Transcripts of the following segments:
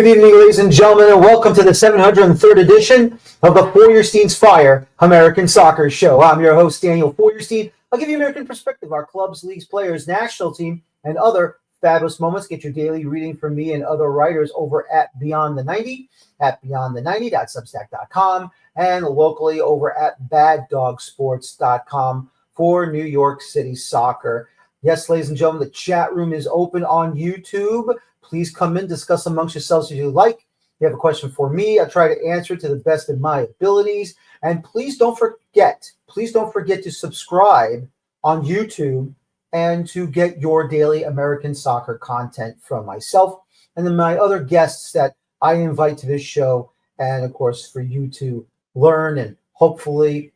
Good evening, ladies and gentlemen, and welcome to the 703rd edition of the Feuerstein's Fire American Soccer Show. I'm your host, Daniel Feuerstein. I'll give you American perspective, our clubs, leagues, players, national team, and other fabulous moments. Get your daily reading from me and other writers over at Beyond the 90, at beyondthe90.substack.com, and locally over at baddogsports.com for New York City soccer. Yes, ladies and gentlemen, the chat room is open on YouTube. Please come in, discuss amongst yourselves if you like. If you have a question for me, I'll try to answer it to the best of my abilities. And please don't forget to subscribe on YouTube and to get your daily American soccer content from myself and then my other guests that I invite to this show. And of course, for you to learn and hopefully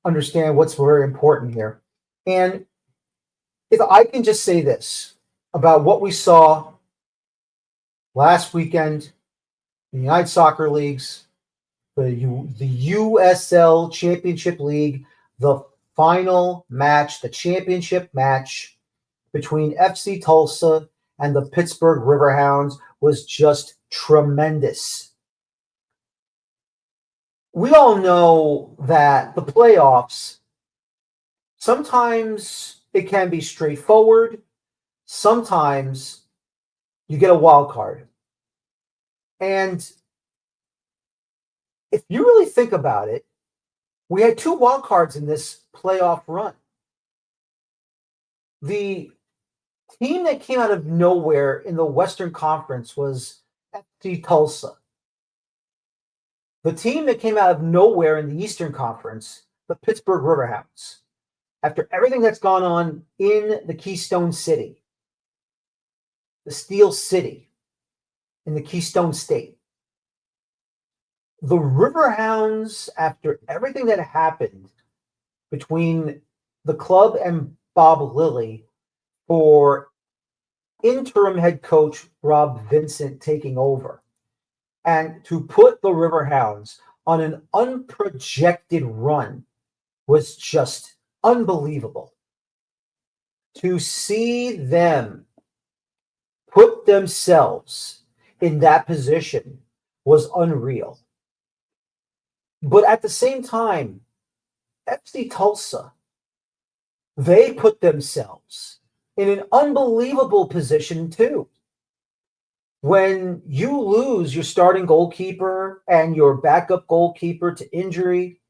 understand what's very important here. And if I can just say this about what we saw last weekend in the United Soccer Leagues, the USL Championship League, the final match, the championship match between FC Tulsa and the Pittsburgh Riverhounds was just tremendous. We all know that the playoffs, sometimes it can be straightforward, sometimes you get a wild card. And if you really think about it, we had two wild cards in this playoff run. The team that came out of nowhere in the Western Conference was FC Tulsa. The team that came out of nowhere in the Eastern Conference, the Pittsburgh Riverhounds. After everything that's gone on in the Keystone City, the Steel City, in the Keystone State. The Riverhounds, after everything that happened between the club and Bob Lilly for interim head coach Rob Vincent taking over, and to put the Riverhounds on an unprojected run was just unbelievable. To see them put themselves in that position was unreal. But at the same time, FC Tulsa, they put themselves in an unbelievable position too. When you lose your starting goalkeeper and your backup goalkeeper to injury,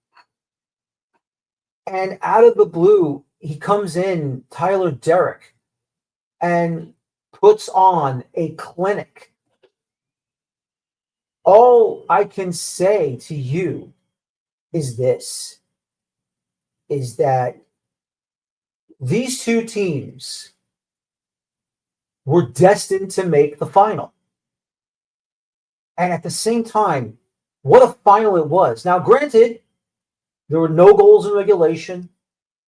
and out of the blue, he comes in, Tyler Derrick, and puts on a clinic. All I can say to you is this, is that these two teams were destined to make the final. And at the same time, what a final it was. Now, granted, there were no goals in regulation.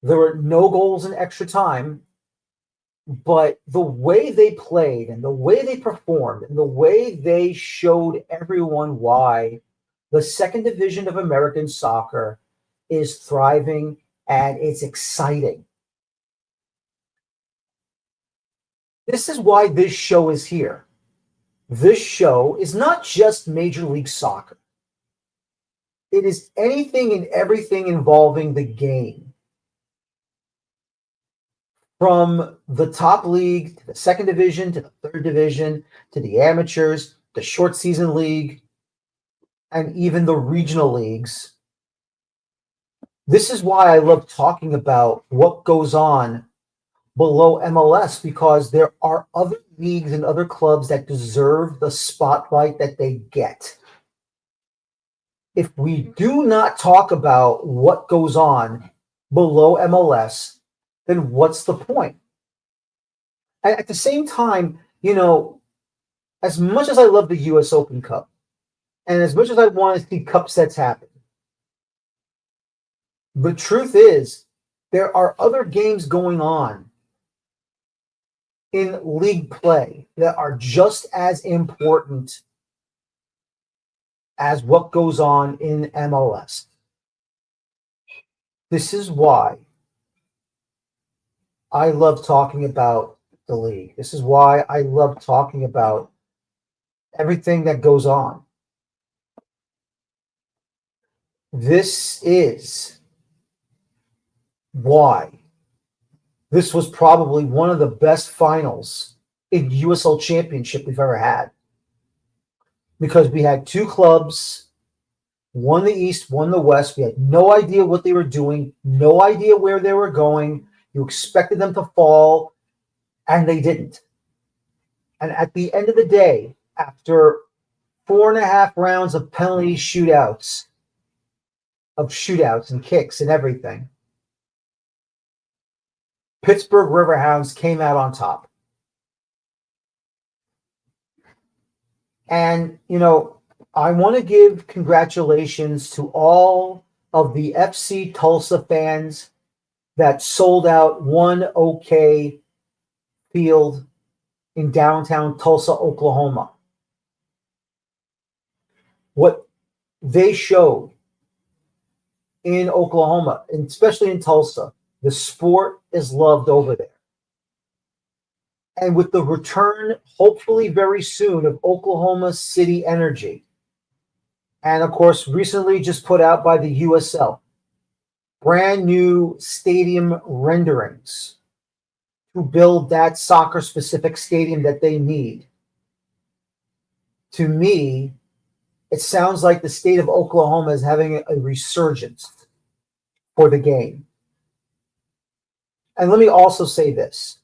There were no goals in extra time. But the way they played and the way they performed and the way they showed everyone why the second division of American soccer is thriving and it's exciting. This is why this show is here. This show is not just Major League Soccer. It is anything and everything involving the game. From the top league to the second division to the third division to the amateurs, the short season league, and even the regional leagues. This is why I love talking about what goes on below MLS, because there are other leagues and other clubs that deserve the spotlight that they get. If we do not talk about what goes on below MLS, then what's the point? And at the same time, as much as I love the US Open Cup, and as much as I want to see cup sets happen, the truth is there are other games going on in league play that are just as important as what goes on in MLS. This is why I love talking about the league. This is why I love talking about everything that goes on. This is why this was probably one of the best finals in USL Championship we've ever had. Because we had two clubs, one the East, one the West. We had no idea what they were doing, no idea where they were going. You expected them to fall, and they didn't. And at the end of the day, after 4.5 rounds of penalty shootouts and kicks and everything, Pittsburgh Riverhounds came out on top. And, I want to give congratulations to all of the FC Tulsa fans that sold out one OK field in downtown Tulsa, Oklahoma. What they showed in Oklahoma, and especially in Tulsa, the sport is loved over there. And with the return, hopefully very soon, of Oklahoma City Energy, and of course, recently just put out by the USL, brand new stadium renderings to build that soccer-specific stadium that they need. To me, it sounds like the state of Oklahoma is having a resurgence for the game. And let me also say this.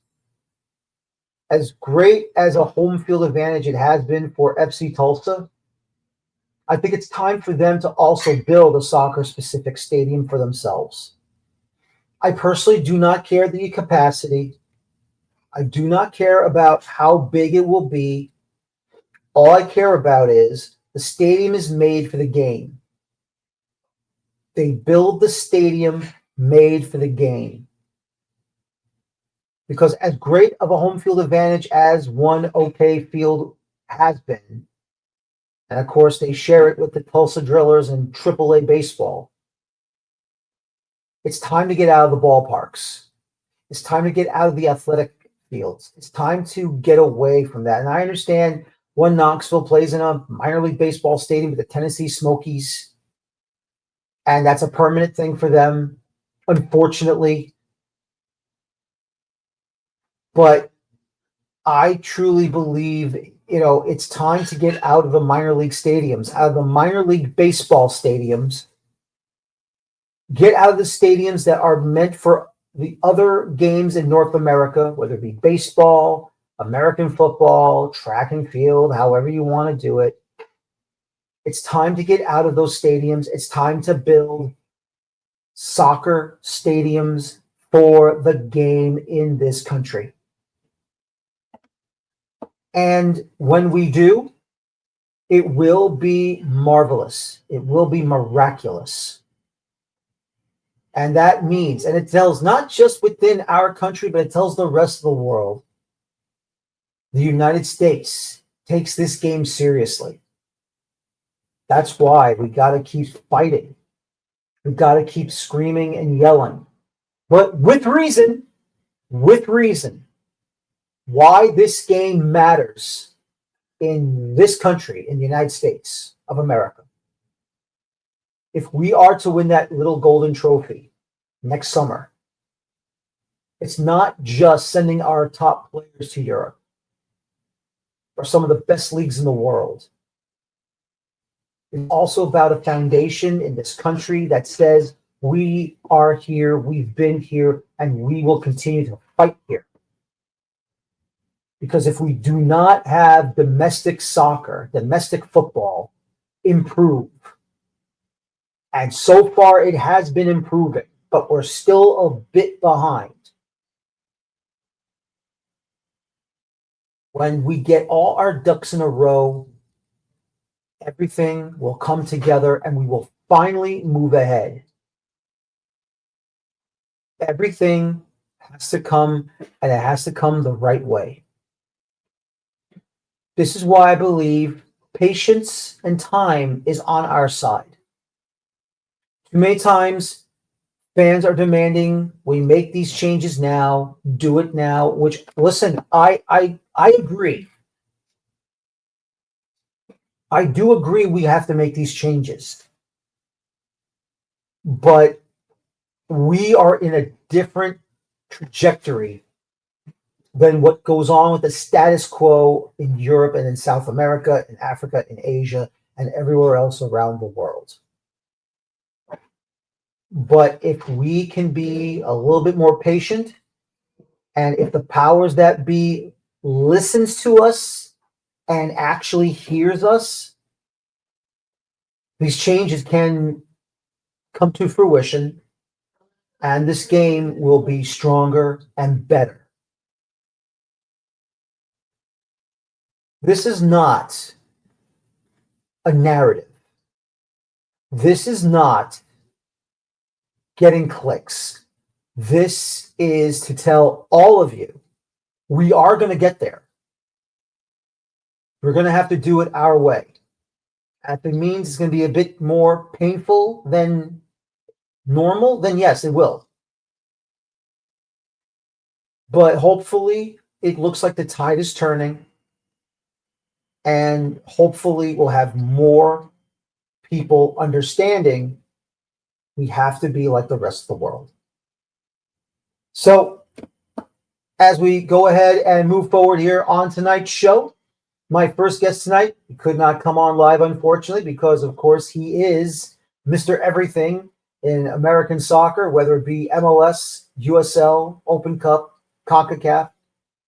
As great as a home field advantage it has been for FC Tulsa, I think it's time for them to also build a soccer-specific stadium for themselves. I personally do not care the capacity. I do not care about how big it will be. All I care about is the stadium is made for the game. They build the stadium made for the game. Because as great of a home field advantage as one OK field has been, and of course they share it with the Tulsa Drillers and AAA baseball, it's time to get out of the ballparks. It's time to get out of the athletic fields. It's time to get away from that. And I understand when Knoxville plays in a minor league baseball stadium with the Tennessee Smokies, and that's a permanent thing for them, unfortunately. But I truly believe, it's time to get out of the minor league stadiums, out of the minor league baseball stadiums, get out of the stadiums that are meant for the other games in North America, whether it be baseball, American football, track and field, however you want to do it. It's time to get out of those stadiums. It's time to build soccer stadiums for the game in this country. And when we do, it will be marvelous. It will be miraculous. And that means, and it tells not just within our country, but it tells the rest of the world, the United States takes this game seriously. That's why we got to keep fighting. We got to keep screaming and yelling. But with reason, why this game matters in this country, in the United States of America. If we are to win that little golden trophy next summer, it's not just sending our top players to Europe or some of the best leagues in the world. It's also about a foundation in this country that says we are here, we've been here, and we will continue to fight here. Because if we do not have domestic soccer, domestic football improve, and so far it has been improving, but we're still a bit behind. When we get all our ducks in a row, everything will come together and we will finally move ahead. Everything has to come, and it has to come the right way. This is why I believe patience and time is on our side. Too many times, fans are demanding we make these changes now, do it now, which, listen, I agree. I do agree we have to make these changes, but we are in a different trajectory than what goes on with the status quo in Europe and in South America, in Africa, in Asia, and everywhere else around the world. But if we can be a little bit more patient, and if the powers that be listens to us and actually hears us, these changes can come to fruition, and this game will be stronger and better. This is not a narrative. This is not getting clicks. This is to tell all of you, we are going to get there. We're going to have to do it our way. If it means it's going to be a bit more painful than normal, then yes, it will. But hopefully, it looks like the tide is turning, and hopefully we'll have more people understanding we have to be like the rest of the world. So, as we go ahead and move forward here on tonight's show, my first guest tonight could not come on live, unfortunately, because, of course, he is Mr. Everything in American soccer, whether it be MLS, USL, Open Cup, CONCACAF,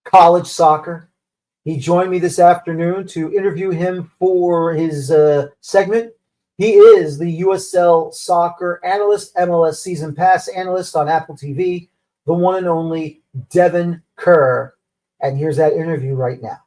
college soccer. He joined me this afternoon to interview him for his segment. He is the USL Soccer Analyst, MLS Season Pass Analyst on Apple TV, the one and only Devon Kerr. And here's that interview right now.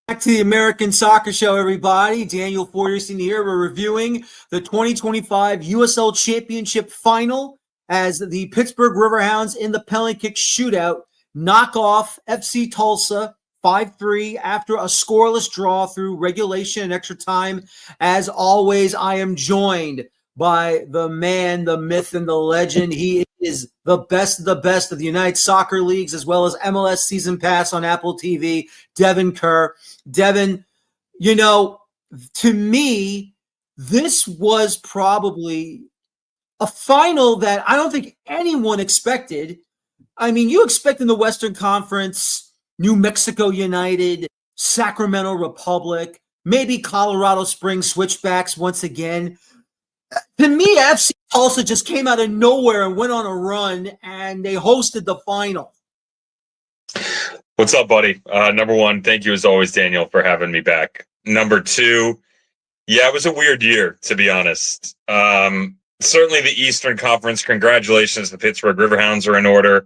Back to the American Soccer Show, everybody. Daniel Feuerstein here. We're reviewing the 2025 USL Championship Final as the Pittsburgh Riverhounds in the penalty kick shootout knock off FC Tulsa 5-3 after a scoreless draw through regulation and extra time. As always, I am joined by the man, the myth, and the legend. He is the best of the United Soccer Leagues, as well as MLS Season Pass on Apple TV, Devon Kerr. Devon, you know, to me, this was probably a final that I don't think anyone expected. I mean, you expect in the Western Conference, New Mexico United, Sacramento Republic, maybe Colorado Springs Switchbacks once again. To me, FC Tulsa just came out of nowhere and went on a run, and they hosted the final. What's up, buddy? Number one, thank you as always, Daniel, for having me back. Number two, yeah, it was a weird year, to be honest. Certainly the Eastern Conference, congratulations, the Pittsburgh Riverhounds are in order.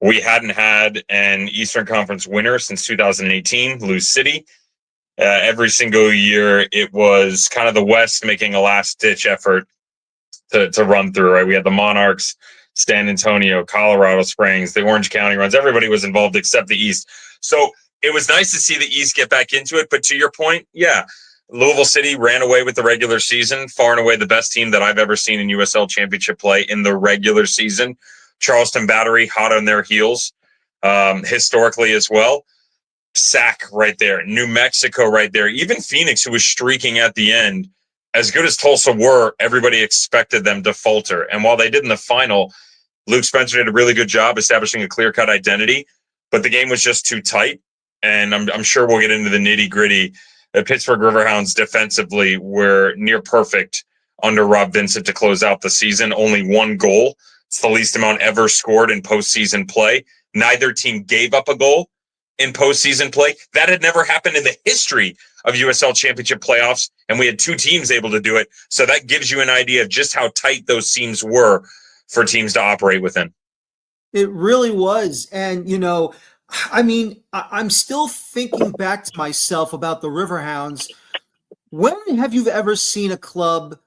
We hadn't had an Eastern Conference winner since 2018, Lou City. Every single year, it was kind of the West making a last-ditch effort to run through, right? We had the Monarchs, San Antonio, Colorado Springs, the Orange County runs. Everybody was involved except the East. So it was nice to see the East get back into it. But to your point, yeah, Louisville City ran away with the regular season, far and away the best team that I've ever seen in USL Championship play in the regular season. Charleston Battery hot on their heels, historically as well. Sac right there, New Mexico right there, even Phoenix, who was streaking at the end. As good as Tulsa were, everybody expected them to falter. And while they did in the final, Luke Spencer did a really good job establishing a clear-cut identity, but the game was just too tight. And I'm sure we'll get into the nitty-gritty. The Pittsburgh Riverhounds defensively were near perfect under Rob Vincent to close out the season. Only one goal. It's the least amount ever scored in postseason play. Neither team gave up a goal in postseason play. That had never happened in the history of USL Championship playoffs, and we had two teams able to do it. So that gives you an idea of just how tight those seams were for teams to operate within. It really was. And, you know, I mean, I'm still thinking back to myself about the Riverhounds. When have you ever seen a club,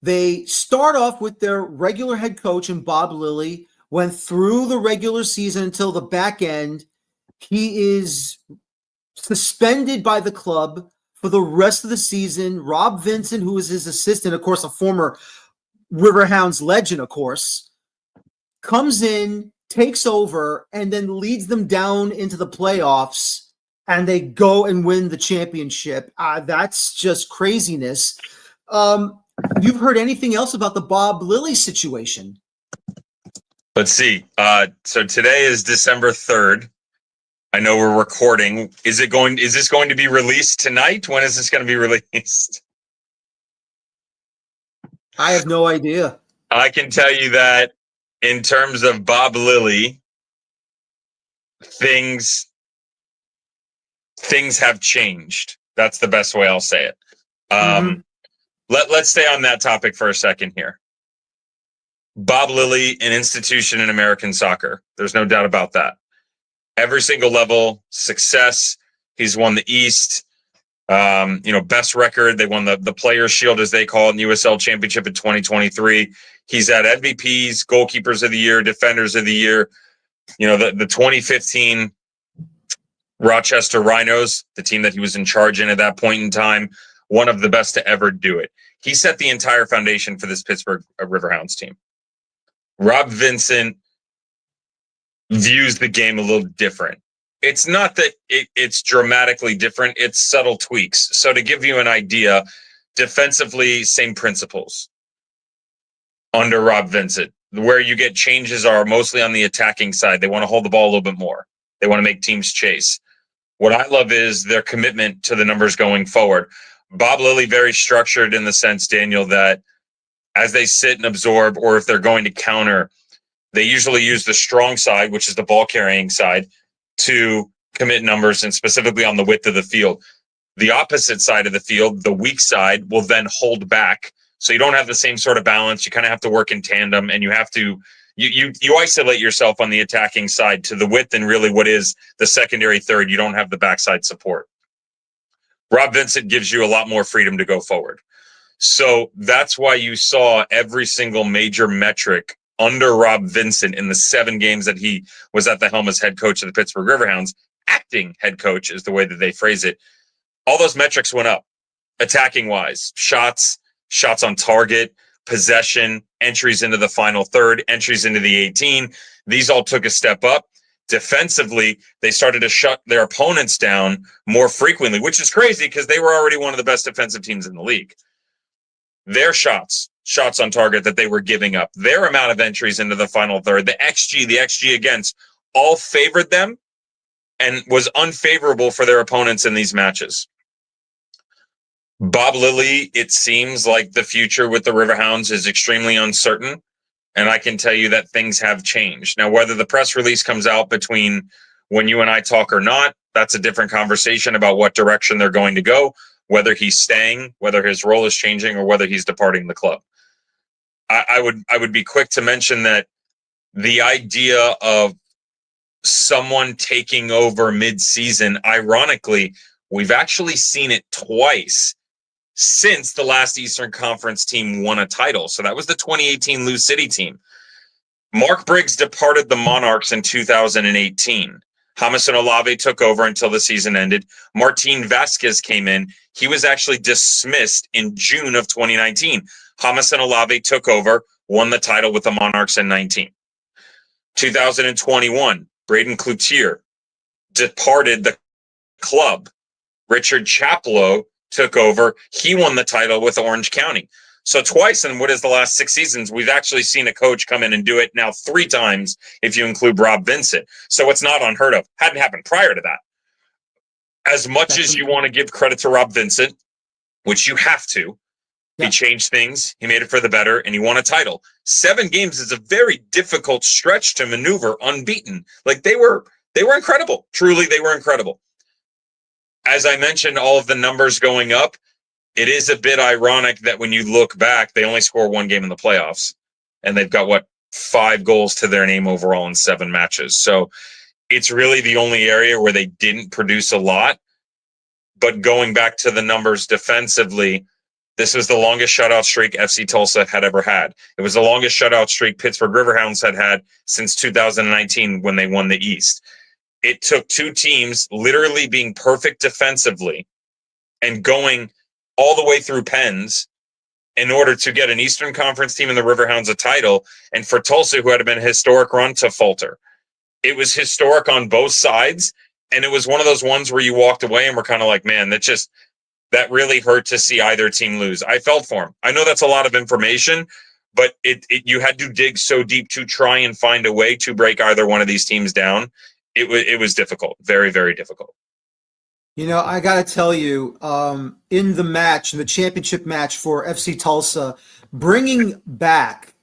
they start off with their regular head coach and Bob Lilly, went through the regular season until the back end. He is suspended by the club for the rest of the season. Rob Vincent, who is his assistant, of course, a former Riverhounds legend, of course, comes in, takes over, and then leads them down into the playoffs and they go and win the championship. That's just craziness. You've heard anything else about the Bob Lilly situation? Let's see. So today is December 3rd. I know we're recording. Is this going to be released tonight? When is this going to be released? I have no idea. I can tell you that in terms of Bob Lilly, things have changed. That's the best way I'll say it. Let's stay on that topic for a second here. Bob Lilly, an institution in American soccer. There's no doubt about that. Every single level, success. He's won the East. Best record. They won the Players' Shield, as they call it, in USL Championship in 2023. He's had MVPs, Goalkeepers of the Year, Defenders of the Year. The 2015 Rochester Rhinos, the team that he was in charge in at that point in time, one of the best to ever do it. He set the entire foundation for this Pittsburgh Riverhounds team. Rob Vincent views the game a little different. It's not that it's dramatically different. It's subtle tweaks. So to give you an idea, defensively, same principles under Rob Vincent. Where you get changes are mostly on the attacking side. They want to hold the ball a little bit more. They want to make teams chase. What I love is their commitment to the numbers going forward. Bob Lilly, very structured in the sense, Daniel, that as they sit and absorb, or if they're going to counter, they usually use the strong side, which is the ball carrying side, to commit numbers, and specifically on the width of the field. The opposite side of the field, the weak side, will then hold back. So you don't have the same sort of balance. You kind of have to work in tandem, and you have to you isolate yourself on the attacking side to the width, and really what is the secondary third. You don't have the backside support. Rob Vincent gives you a lot more freedom to go forward. So that's why you saw every single major metric under Rob Vincent in the 7 games that he was at the helm as head coach of the Pittsburgh Riverhounds. Acting head coach is the way that they phrase it. All those metrics went up, attacking wise. Shots on target, possession, entries into the final third, entries into the 18. These all took a step up. Defensively, they started to shut their opponents down more frequently, which is crazy because they were already one of the best defensive teams in the league. Their shots on target that they were giving up, their amount of entries into the final third, the XG against, all favored them and was unfavorable for their opponents in these matches. Bob Lilly, it seems like the future with the Riverhounds is extremely uncertain. And I can tell you that things have changed. Now, whether the press release comes out between when you and I talk or not, that's a different conversation about what direction they're going to go, whether he's staying, whether his role is changing, or whether he's departing the club. I would be quick to mention that the idea of someone taking over mid-season, ironically, we've actually seen it twice since the last Eastern Conference team won a title. So that was the 2018 Lou City team. Mark Briggs departed the Monarchs in 2018. Jamison Olave took over until the season ended. Martin Vasquez came in. He was actually dismissed in June of 2019. Jamison Olave took over, won the title with the Monarchs in 19. 2021, Braden Cloutier departed the club. Richard Chaplow took over. He won the title with Orange County. So twice in what is the last 6 seasons, we've actually seen a coach come in and do it now 3 times if you include Rob Vincent. So it's not unheard of. Hadn't happened prior to that. As much as you want to give credit to Rob Vincent, which you have to, he changed things, he made it for the better, and he won a title. 7 games is a very difficult stretch to maneuver unbeaten. Like they were incredible. Truly, they were incredible. As I mentioned, all of the numbers going up, it is a bit ironic that when you look back, they only score 1 game in the playoffs, and they've got 5 goals to their name overall in 7 matches. So it's really the only area where they didn't produce a lot. But going back to the numbers defensively, this was the longest shutout streak FC Tulsa had ever had. It was the longest shutout streak Pittsburgh Riverhounds had since 2019 when they won the East. It took 2 teams literally being perfect defensively and going all the way through pens in order to get an Eastern Conference team in the Riverhounds a title, and for Tulsa, who had been a historic run, to falter. It was historic on both sides, it was one of those ones where you walked away and were kind of like, man, that really hurt to see either team lose. I felt for him. I know that's a lot of information, but you had to dig so deep to try and find a way to break either one of these teams down. It was difficult, very, very difficult. I got to tell you, in the championship match for FC Tulsa, bringing back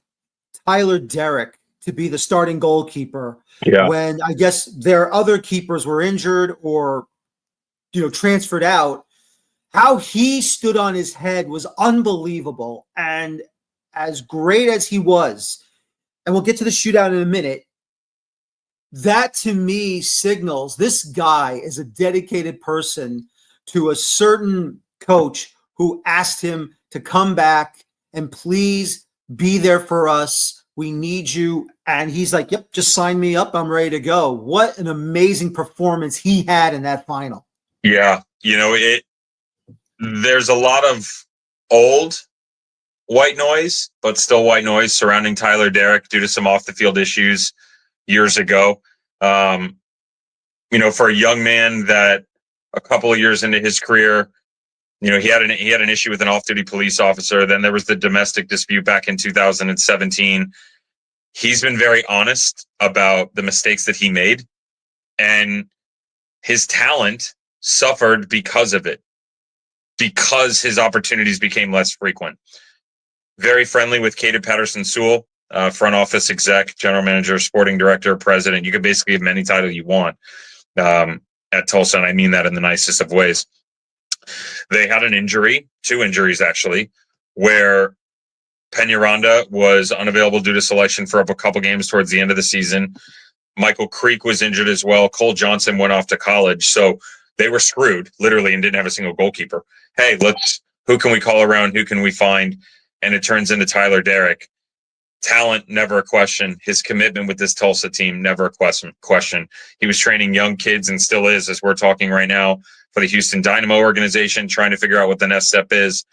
Tyler Derrick to be the starting goalkeeper when I guess their other keepers were injured or, transferred out, how he stood on his head was unbelievable. And as great as he was, and we'll get to the shootout in a minute, that to me signals this guy is a dedicated person to a certain coach who asked him to come back and please be there for us. We need you. And he's like, yep, just sign me up. I'm ready to go. What an amazing performance he had in that final. Yeah. There's a lot of old white noise, but still white noise surrounding Tyler Derrick due to some off the field issues years ago. For a young man that a couple of years into his career, he had an issue with an off-duty police officer. Then there was the domestic dispute back in 2017. He's been very honest about the mistakes that he made, and his talent suffered because of it, because his opportunities became less frequent. Very friendly with Caden Patterson-Sewell, front office exec, general manager, sporting director, president. You could basically have any title you want at Tulsa, and I mean that in the nicest of ways. They had an injury, 2 injuries actually, where Peñaranda was unavailable due to selection for a couple games towards the end of the season. Michael Creek was injured as well. Cole Johnson went off to college. So they were screwed, literally, and didn't have a single goalkeeper. Hey, who can we call around? Who can we find? And it turns into Tyler Derrick. Talent, never a question. His commitment with this Tulsa team, never a question. He was training young kids and still is, as we're talking right now, for the Houston Dynamo organization, trying to figure out what the next step is.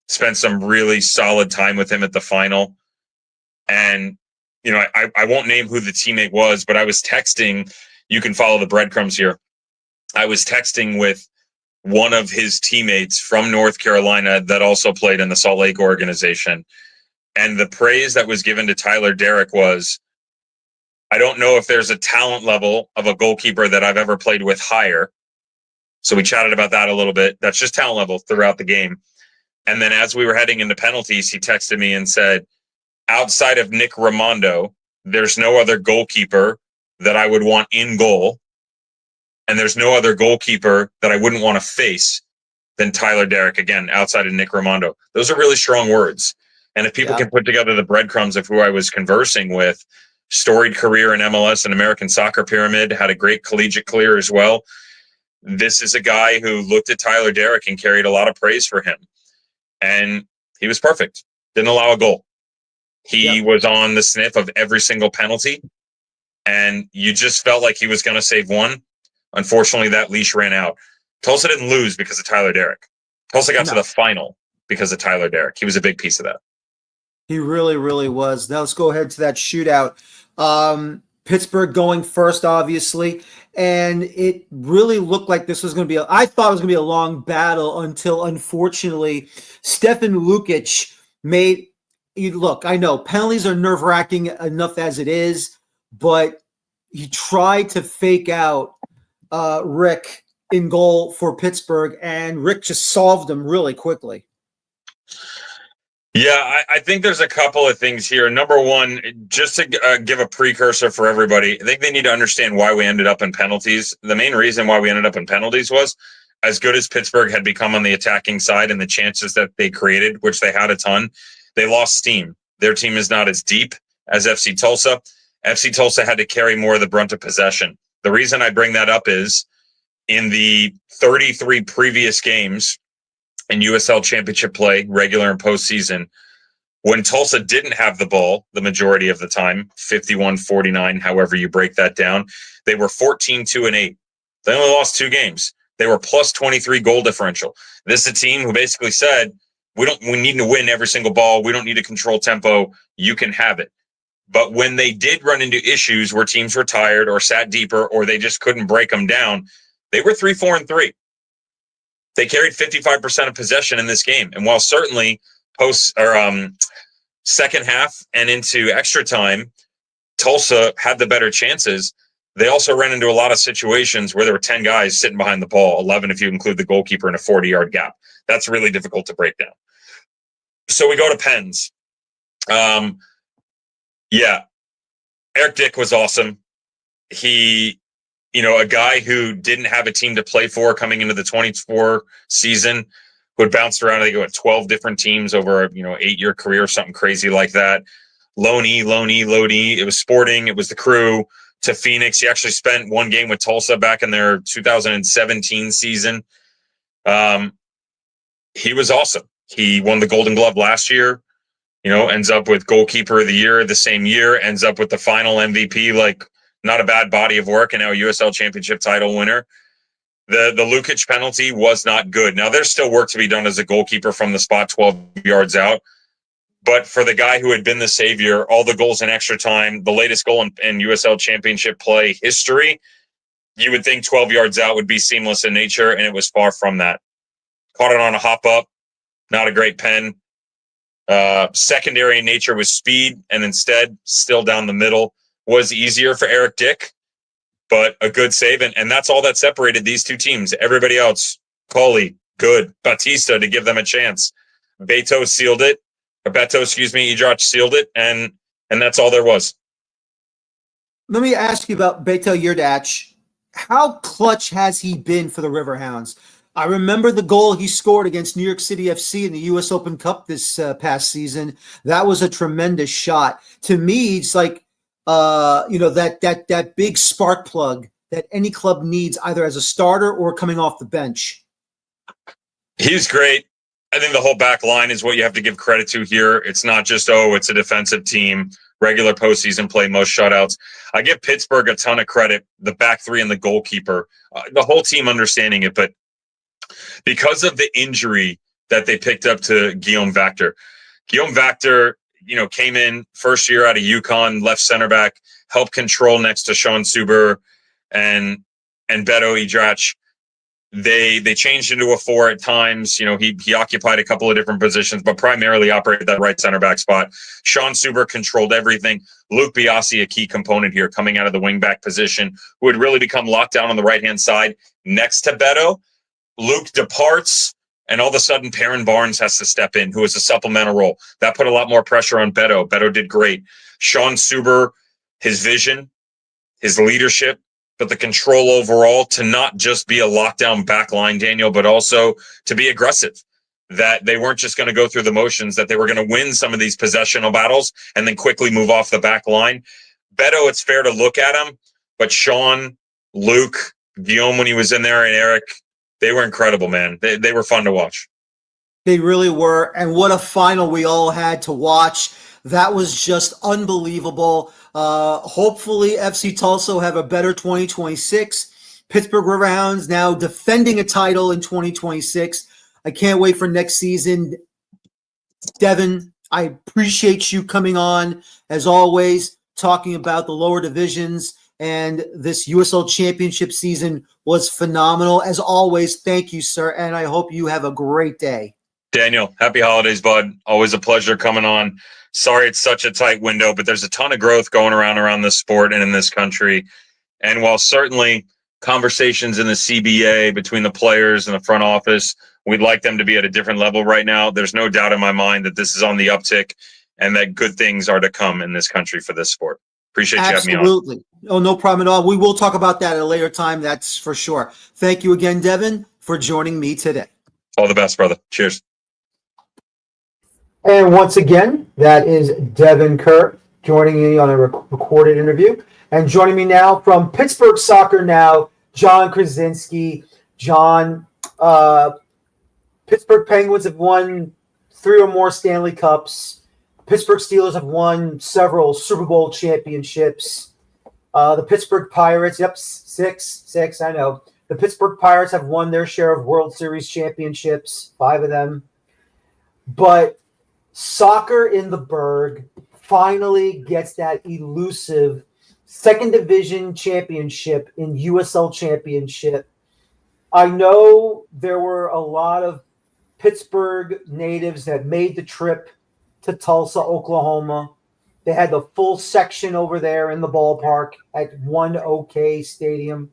Spent some really solid time with him at the final. And, I won't name who the teammate was, but I was texting. You can follow the breadcrumbs here. I was texting with one of his teammates from North Carolina that also played in the Salt Lake organization. And the praise that was given to Tyler Derrick was, I don't know if there's a talent level of a goalkeeper that I've ever played with higher. So we chatted about that a little bit. That's just talent level throughout the game. And then as we were heading into penalties, he texted me and said, outside of Nick Raimondo, there's no other goalkeeper that I would want in goal. And there's no other goalkeeper that I wouldn't want to face than Tyler Derrick, again, outside of Nick Raimondo. Those are really strong words. And if people can put together the breadcrumbs of who I was conversing with, storied career in MLS and American Soccer Pyramid, had a great collegiate career as well. This is a guy who looked at Tyler Derrick and carried a lot of praise for him. And he was perfect. Didn't allow a goal. He was on the sniff of every single penalty. And you just felt like he was going to save one. Unfortunately, that leash ran out. Tulsa didn't lose because of Tyler Derrick. Tulsa got to the final because of Tyler Derrick. He was a big piece of that. He really, really was. Now let's go ahead to that shootout. Pittsburgh going first, obviously. And it really looked like this was going to be I thought it was going to be a long battle until, unfortunately, Stefan Lukic made – look, I know penalties are nerve-wracking enough as it is, but he tried to fake out Rick in goal for Pittsburgh, and Rick just solved him really quickly. Yeah, I think there's a couple of things here. Number one, just to give a precursor for everybody, I think they need to understand why we ended up in penalties. The main reason why we ended up in penalties was, as good as Pittsburgh had become on the attacking side and the chances that they created, which they had a ton, they lost steam. Their team is not as deep as FC Tulsa. FC Tulsa had to carry more of the brunt of possession. The reason I bring that up is, in the 33 previous games in USL Championship play, regular and postseason, when Tulsa didn't have the ball the majority of the time, 51-49, however you break that down, they were 14-2-8. They only lost 2 games. They were plus 23 goal differential. This is a team who basically said, we need to win every single ball. We don't need to control tempo. You can have it. But when they did run into issues where teams were tired or sat deeper or they just couldn't break them down, they were 3-4-3. They carried 55% of possession in this game. And while certainly second half and into extra time, Tulsa had the better chances, they also ran into a lot of situations where there were 10 guys sitting behind the ball, 11 if you include the goalkeeper in a 40-yard gap. That's really difficult to break down. So we go to Pens. Eric Dick was awesome. He, a guy who didn't have a team to play for coming into the 24 season, who had bounced around, I think, 12 different teams over, 8-year career, something crazy like that. Loney. It was Sporting. It was the Crew to Phoenix. He actually spent one game with Tulsa back in their 2017 season. He was awesome. He won the Golden Glove last year, ends up with goalkeeper of the year the same year, ends up with the final MVP, like not a bad body of work, and now a USL Championship title winner. The Lukic penalty was not good. Now, there's still work to be done as a goalkeeper from the spot 12 yards out. But for the guy who had been the savior, all the goals in extra time, the latest goal in USL Championship play history, you would think 12 yards out would be seamless in nature, and it was far from that. Caught it on a hop-up, not a great pen. Secondary in nature was speed, and instead, still down the middle, was easier for Eric Dick, but a good save. And that's all that separated these two teams. Everybody else, Coley, good. Batista to give them a chance. Idrach sealed it, and that's all there was. Let me ask you about Beto Idrach. How clutch has he been for the Riverhounds? I remember the goal he scored against New York City FC in the U.S. Open Cup this past season. That was a tremendous shot. To me, it's like, that big spark plug that any club needs, either as a starter or coming off the bench. He's great. I think the whole back line is what you have to give credit to here. It's not just, it's a defensive team, regular postseason play, most shutouts. I give Pittsburgh a ton of credit, the back three and the goalkeeper, the whole team understanding it. But because of the injury that they picked up to Guillaume Vactor, came in first year out of UConn, left center back, helped control next to Sean Suber and Beto Idrach. They changed into a 4 at times. He occupied a couple of different positions, but primarily operated that right center back spot. Sean Suber controlled everything. Luke Biasi, a key component here, coming out of the wing back position, who had really become locked down on the right-hand side next to Beto. Luke departs, and all of a sudden, Perrin Barnes has to step in, who is a supplemental role. That put a lot more pressure on Beto. Beto did great. Sean Suber, his vision, his leadership, but the control overall to not just be a lockdown back line, Daniel, but also to be aggressive. That they weren't just going to go through the motions, that they were going to win some of these possessional battles and then quickly move off the back line. Beto, it's fair to look at him, but Sean, Luke, Guillaume when he was in there, and Eric, they were incredible, man. They were fun to watch. They really were. And what a final we all had to watch. That was just unbelievable. Hopefully FC Tulsa will have a better 2026. Pittsburgh Riverhounds now defending a title in 2026. I can't wait for next season. Devon, I appreciate you coming on, as always, talking about the lower divisions. And this USL Championship season was phenomenal. As always, thank you, sir. And I hope you have a great day. Daniel, happy holidays, bud. Always a pleasure coming on. Sorry it's such a tight window, but there's a ton of growth going around this sport and in this country. And while certainly conversations in the CBA between the players and the front office, we'd like them to be at a different level right now, there's no doubt in my mind that this is on the uptick and that good things are to come in this country for this sport. Appreciate you having me on. Absolutely. Oh, no problem at all. We will talk about that at a later time, that's for sure. Thank you again, Devon, for joining me today. All the best, brother. Cheers. And once again, that is Devon Kerr joining me on a recorded interview. And joining me now from Pittsburgh Soccer Now, John Krysinsky. John, Pittsburgh Penguins have won 3 or more Stanley Cups. Pittsburgh Steelers have won several Super Bowl championships. The Pittsburgh Pirates, six, I know. The Pittsburgh Pirates have won their share of World Series championships, 5 of them. But soccer in the Berg finally gets that elusive second division championship in USL Championship. I know there were a lot of Pittsburgh natives that made the trip to Tulsa, Oklahoma. They had the full section over there in the ballpark at One OK Stadium.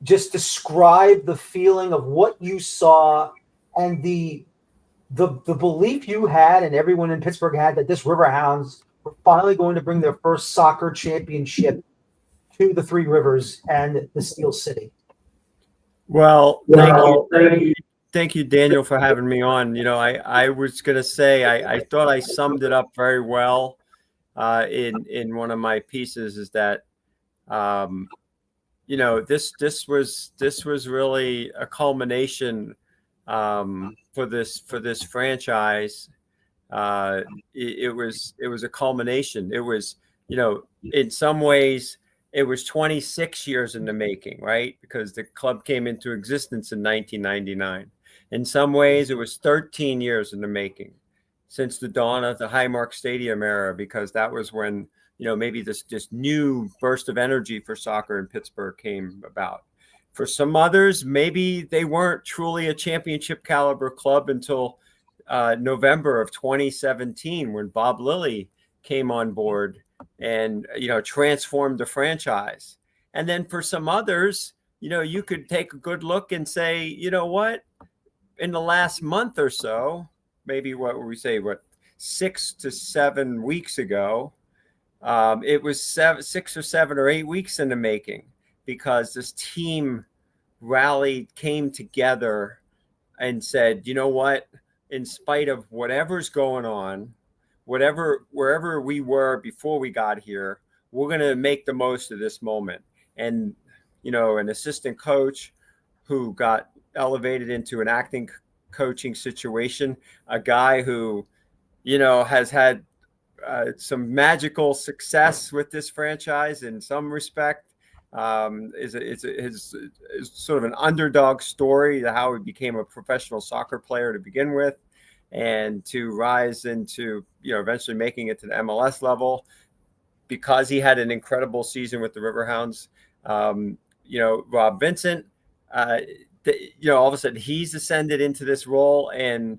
Just describe the feeling of what you saw and the belief you had and everyone in Pittsburgh had that this Riverhounds were finally going to bring their first soccer championship to the Three Rivers and the Steel City. Well, thank you, Daniel, for having me on. You know, I was going to say I thought I summed it up very well in one of my pieces. Is that you know, this was really a culmination for this franchise. It was a culmination. It was, you know, in some ways it was 26 years in the making, right? Because the club came into existence in 1999. In some ways it was 13 years in the making since the dawn of the Highmark Stadium era, because that was when, you know, maybe this new burst of energy for soccer in Pittsburgh came about. For some others, maybe they weren't truly a championship caliber club until November of 2017, when Bob Lilly came on board and, you know, transformed the franchise. And then for some others, you know, you could take a good look and say, you know what, in the last month or so, maybe what would we say, 6 to 7 weeks ago, it was 6 or 7 or 8 weeks in the making, because this team rallied, came together and said, you know what, in spite of whatever's going on, wherever we were before we got here, we're going to make the most of this moment. And, you know, an assistant coach who got elevated into an acting coaching situation, a guy who, you know, has had some magical success with this franchise in some respect. Is sort of an underdog story to how he became a professional soccer player to begin with, and to rise into, you know, eventually making it to the MLS level, because he had an incredible season with the Riverhounds. You know, Rob Vincent, you know, all of a sudden he's ascended into this role, and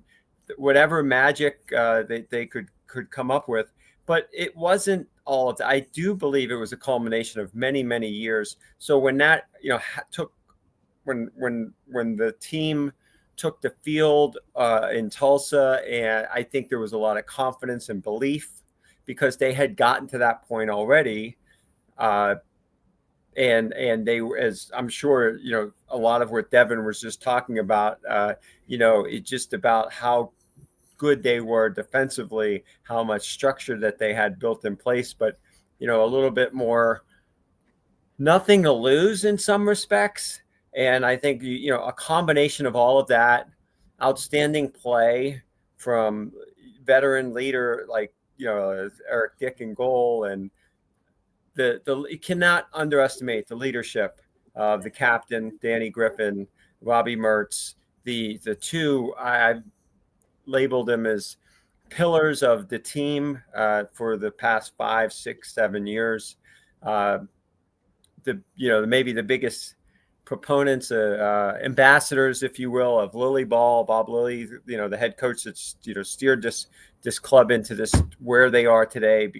whatever magic they could come up with. But it wasn't all of that. I do believe it was a culmination of many, many years. So when that, you know, when the team took the field in Tulsa, and I think there was a lot of confidence and belief, because they had gotten to that point already. And they, as I'm sure, you know, a lot of what Devon was just talking about, you know, it's just about how good they were defensively, how much structure that they had built in place, but, you know, a little bit more nothing to lose in some respects. And I think, you know, a combination of all of that, outstanding play from veteran leader like, you know, Eric Dick in goal, and you cannot underestimate the leadership of the captain, Danny Griffin, Robbie Mertz, the two I've labeled them as pillars of the team for the past 5, 6, 7 years. Maybe the biggest proponents, ambassadors, if you will, of Lilly Ball, Bob Lilly, you know, the head coach that's, you know, steered this club into this where they are today,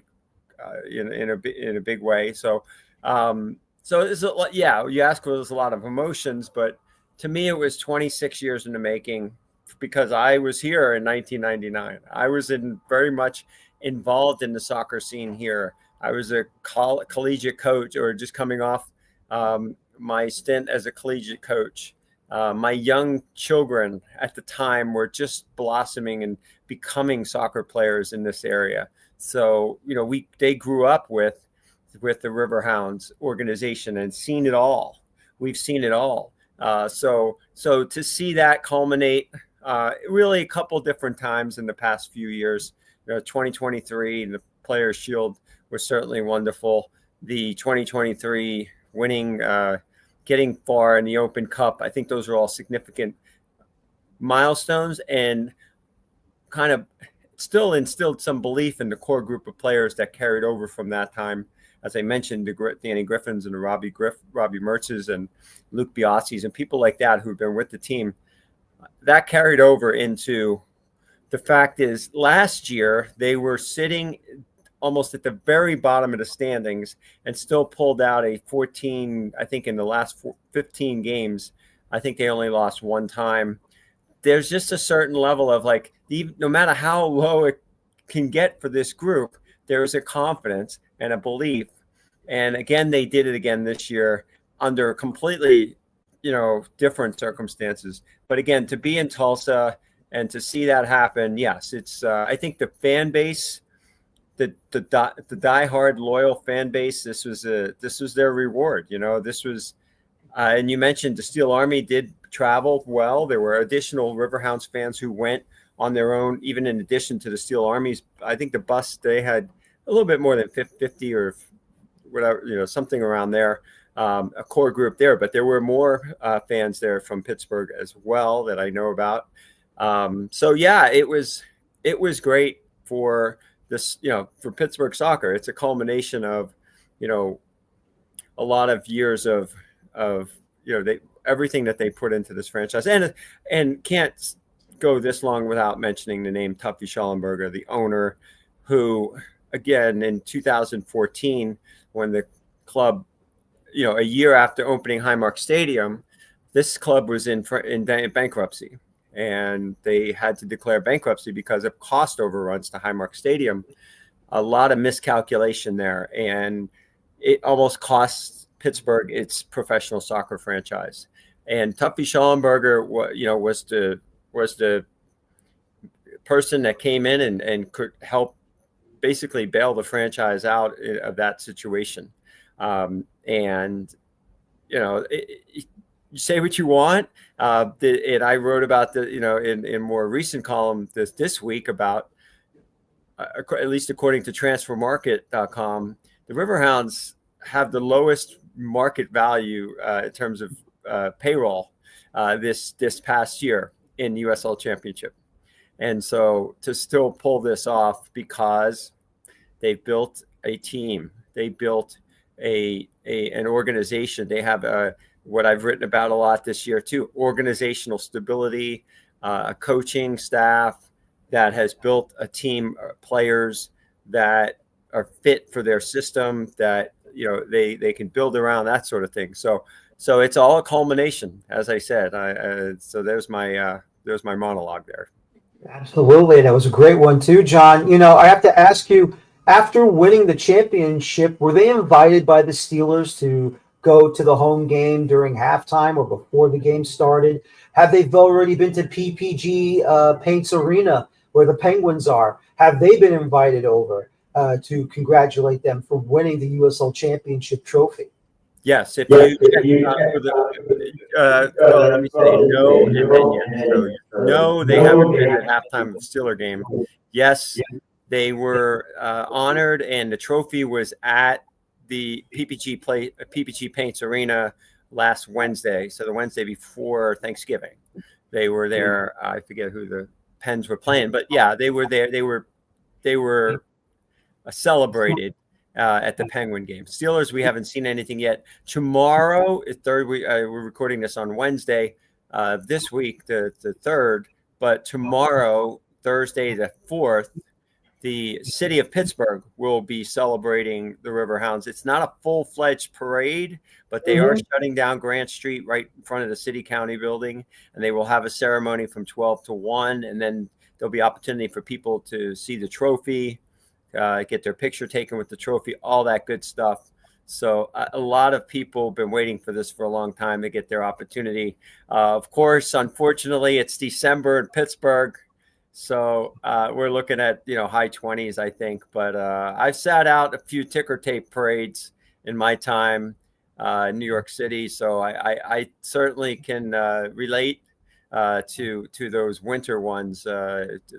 in a big way. So it's a lot. Yeah, you ask, well, there's a lot of emotions, but to me, it was 26 years in the making, because I was here in 1999. I was very much involved in the soccer scene here. I was a collegiate coach, or just coming off my stint as a collegiate coach. My young children at the time were just blossoming and becoming soccer players in this area. So, you know, they grew up with the Riverhounds organization and seen it all. We've seen it all. So to see that culminate really a couple different times in the past few years, you know, 2023, the Players' Shield was certainly wonderful. The 2023 winning, getting far in the Open Cup, I think those are all significant milestones, and kind of still instilled some belief in the core group of players that carried over from that time. As I mentioned, the Danny Griffins and the Robbie Mertzes and Luke Biassi's and people like that who've been with the team. That carried over into the fact is last year they were sitting almost at the very bottom of the standings and still pulled out a 14, I think in the last 15 games, I think they only lost one time. There's just a certain level of like, no matter how low it can get for this group, there is a confidence and a belief. And again, they did it again this year under completely, different circumstances. But again, to be in Tulsa and to see that happen, yes, it's, I think the fan base, the diehard loyal fan base, this was their reward. This was, and you mentioned the Steel Army did travel well. There were additional Riverhounds fans who went on their own, even in addition to the Steel Armies. I think the bus, they had a little bit more than 50 or whatever, something around there, a core group there. But there were more fans there from Pittsburgh as well that I know about. So yeah, it was great for this, for Pittsburgh soccer. It's a culmination of, a lot of years of everything that they put into this franchise, and can't go this long without mentioning the name Tuffy Schallenberger, the owner, who again in 2014, when the club, a year after opening Highmark Stadium, this club was in bankruptcy. And they had to declare bankruptcy because of cost overruns to Highmark Stadium. A lot of miscalculation there, and it almost cost Pittsburgh its professional soccer franchise. And Tuffy Schallenberger, was the person that came in and could help basically bail the franchise out of that situation. You say what you want. And I wrote about in more recent column this week about, at least according to transfermarket.com, the Riverhounds have the lowest market value in terms of payroll this past year in USL Championship. And so to still pull this off because they built a team, they built an organization, they have what I've written about a lot this year too, organizational stability, a coaching staff that has built a team of players that are fit for their system, that they can build around, that sort of thing. So it's all a culmination, as I said. So there's my monologue there. Absolutely. That was a great one too, John. I have to ask you, after winning the championship, were they invited by the Steelers to go to the home game during halftime or before the game started? Have they already been to PPG Paints Arena where the Penguins are? Have they been invited over to congratulate them for winning the USL Championship trophy? Yes, if you let me say no and then yes. So no, they haven't been at halftime of the Steeler game. Yes, they were honored, and the trophy was at the PPG Paints Arena last Wednesday. So the Wednesday before Thanksgiving, they were there. I forget who the Pens were playing, but yeah, they were there. They were celebrated at the Penguin game. Steelers, we haven't seen anything yet. Tomorrow, we're recording this on Wednesday. This week, the 3rd, but tomorrow, Thursday the 4th, the city of Pittsburgh will be celebrating the Riverhounds. It's not a full-fledged parade, but they are shutting down Grant Street right in front of the city county building, and they will have a ceremony from 12 to 1, and then there'll be opportunity for people to see the trophy, get their picture taken with the trophy, all that good stuff. So a lot of people have been waiting for this for a long time to get their opportunity. Of course, unfortunately, it's December in Pittsburgh. So we're looking at, high 20s, I think. But I've sat out a few ticker tape parades in my time in New York City. So I certainly can relate to those winter ones,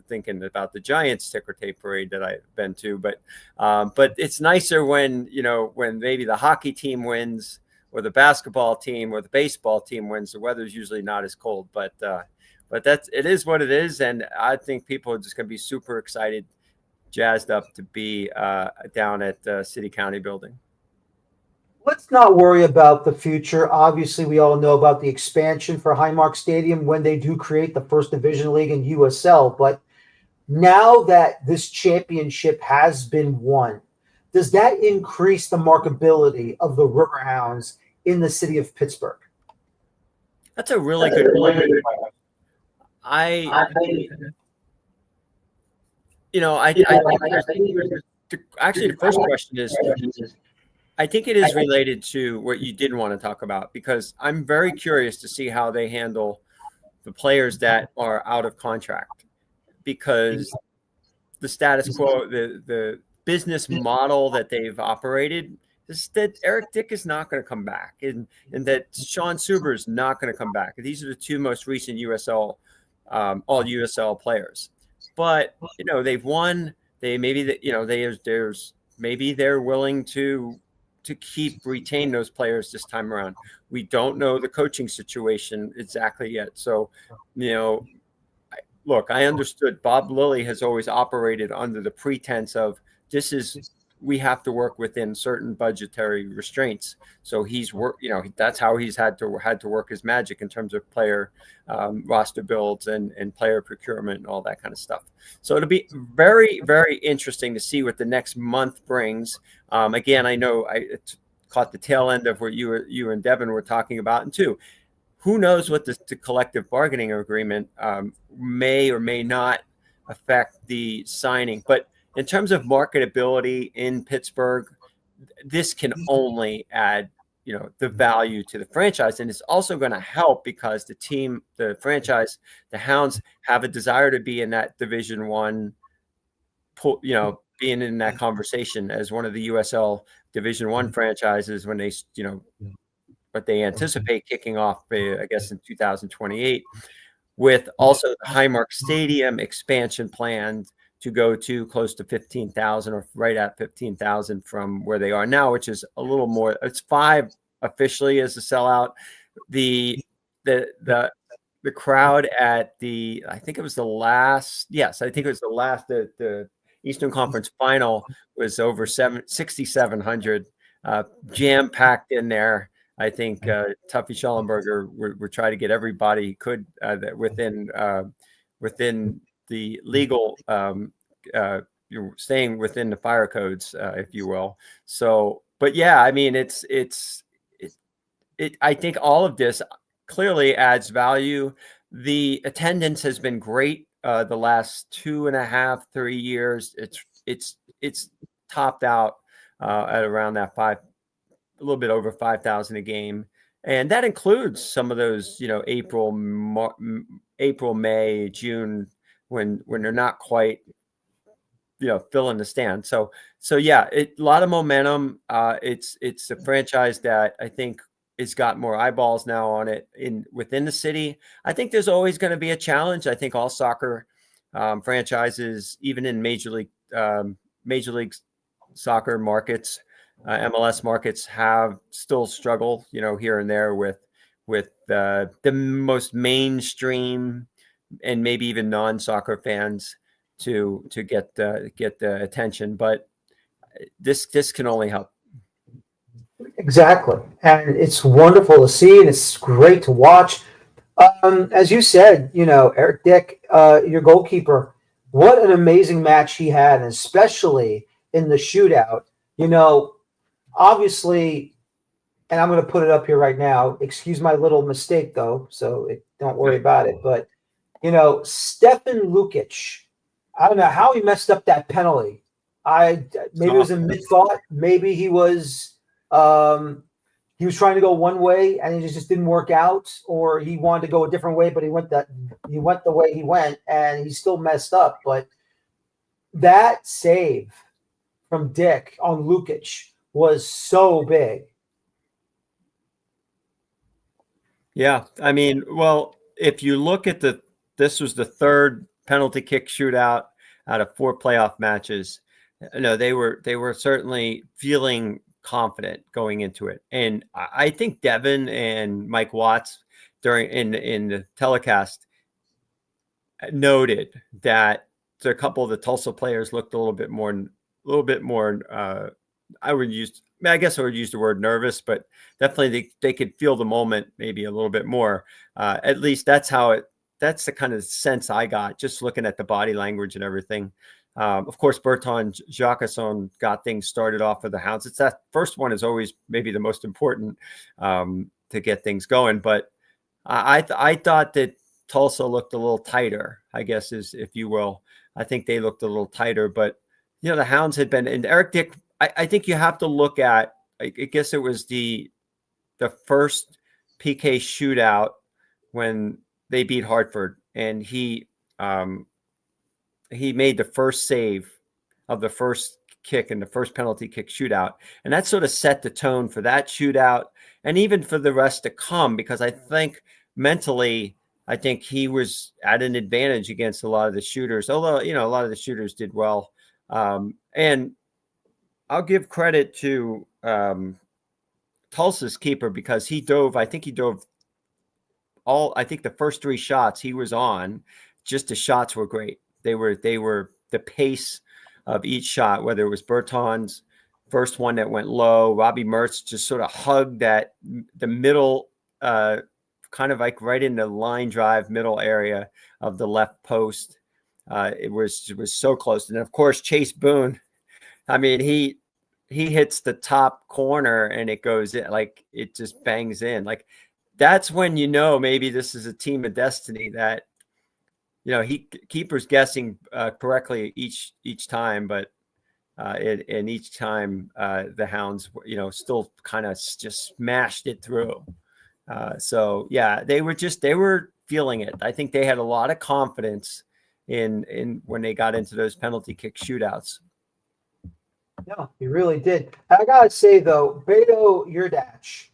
thinking about the Giants ticker tape parade that I've been to. But it's nicer when maybe the hockey team wins or the basketball team or the baseball team wins. The weather's usually not as cold, but but it is what it is. And I think people are just going to be super excited, jazzed up to be down at the City County building. Let's not worry about the future. Obviously, we all know about the expansion for Highmark Stadium when they do create the first division league in USL. But now that this championship has been won, does that increase the marketability of the Riverhounds in the city of Pittsburgh? That's a really good question. Actually, the first question is, I think it is related to what you did want to talk about, because I'm very curious to see how they handle the players that are out of contract, because the status quo, the business model that they've operated is that Eric Dick is not going to come back, and that Sean Suber is not going to come back. These are the two most recent USL, all USL players. But they've won. Maybe they're willing to retain those players this time around. We don't know the coaching situation exactly yet. So, look, I understood Bob Lilly has always operated under the pretense of we have to work within certain budgetary restraints. So that's how he's had to work his magic in terms of player roster builds and player procurement and all that kind of stuff. So it'll be very, very interesting to see what the next month brings. Again, I know I caught the tail end of what you and Devon were talking about, and two, who knows what the collective bargaining agreement may or may not affect the signing. But in terms of marketability in Pittsburgh, this can only add, the value to the franchise. And it's also going to help because the franchise, the Hounds have a desire to be in that Division One, being in that conversation as one of the USL Division One franchises when they, but they anticipate kicking off, I guess, in 2028, with also the Highmark Stadium expansion planned to go to close to 15,000 or right at 15,000 from where they are now, which is a little more. It's 5 officially as a sellout. The crowd at the Eastern Conference Final was over 6,700, jam packed in there. I think Tuffy Schellenberger would try to get everybody he could within the legal, you're staying within the fire codes, if you will. So, but yeah, I mean, I think all of this clearly adds value. The attendance has been great the last 2.5, 3 years. It's topped out at around that a little bit over 5,000 a game. And that includes some of those, April, May, June, when they're not quite, filling the stand. So yeah, a lot of momentum. It's a franchise that I think has got more eyeballs now on it within the city. I think there's always going to be a challenge. I think all soccer franchises, even in Major League Soccer markets, MLS markets, have still struggle, here and there with the most mainstream and maybe even non-soccer fans to get the attention. But this can only help. Exactly. And it's wonderful to see, and it's great to watch. As you said, Eric Dick, your goalkeeper, what an amazing match he had, and especially in the shootout. Obviously, and I'm going to put it up here right now. Excuse my little mistake, though, so don't worry about it. But, Stefan Lukic, I don't know how he messed up that penalty. Maybe it was a mid-thought. Maybe he was trying to go one way and it just didn't work out, or he wanted to go a different way, but he went the way he went, and he still messed up. But that save from Dick on Lukic was so big. Yeah, I mean, well, if you look at this was the third penalty kick shootout out of 4 playoff matches. They were certainly feeling confident going into it, and I think Devon and Mike Watts in the telecast noted that a couple of the Tulsa players looked a little bit more. I guess I would use the word nervous, but definitely they could feel the moment maybe a little bit more. At least that's the kind of sense I got just looking at the body language and everything. Of course, Bertrand Jacquesson got things started off for the Hounds. It's that first one is always maybe the most important to get things going. But I thought that Tulsa looked a little tighter, I guess, if you will. I think they looked a little tighter, but the Hounds had been, and Eric Dick, I think you have to look at, I guess it was the first PK shootout when they beat Hartford, and he made the first save of the first kick in the first penalty kick shootout. And that sort of set the tone for that shootout and even for the rest to come, because I think mentally, I think he was at an advantage against a lot of the shooters, although, a lot of the shooters did well. And I'll give credit to Tulsa's keeper, because he dove the first three shots he was on, just the shots were great. They were the pace of each shot, whether it was Bertond's first one that went low, Robbie Mertz just sort of hugged the middle, kind of like right in the line drive middle area of the left post. It was so close. And of course, Chase Boone, I mean, he hits the top corner and it goes in, like it just bangs in. Like that's when maybe this is a team of destiny, that keeper's guessing correctly each time, but and each time the Hounds still kind of just smashed it through. So yeah, they were feeling it. I think they had a lot of confidence in when they got into those penalty kick shootouts. Yeah, he really did. I gotta say though, Beto Yurdac,